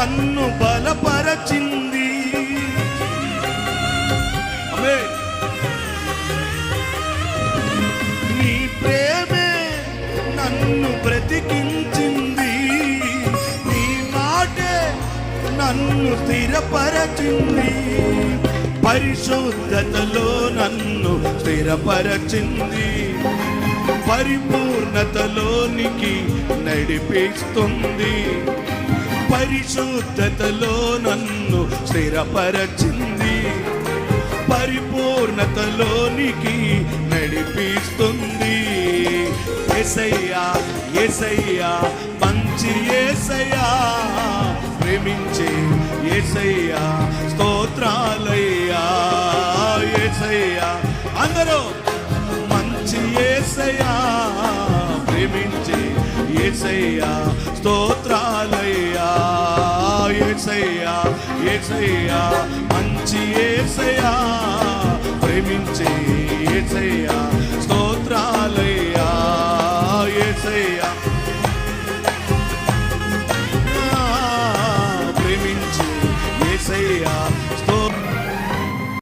నన్ను బలపరచింది. నీ ప్రేమే నన్ను బ్రతికించింది. నీ మాటే నన్ను స్థిరపరచింది. పరిశుద్ధతలో నన్ను స్థిరపరచింది. పరిపూర్ణతలోనికి నడిపిస్తుంది. పరిశుద్ధతలో నన్ను స్థిరపరచింది. పరిపూర్ణతలోనికి నడిపిస్తుంది. యేసయ్యా యేసయ్యా మంచి యేసయ్యా, ప్రేమించే యేసయ్యా స్తోత్రాలయ్యా. యేసయ్యా అందరూ మంచి యేసయ్యా, ప్రేమించే యేసయ్యా స్తోత్రాలయ్యా. యేసయ్యా యేసయ్యా మంచి యేసయ్యా, ప్రేమించే యేసయ్యా స్తోత్రాలయ్యా.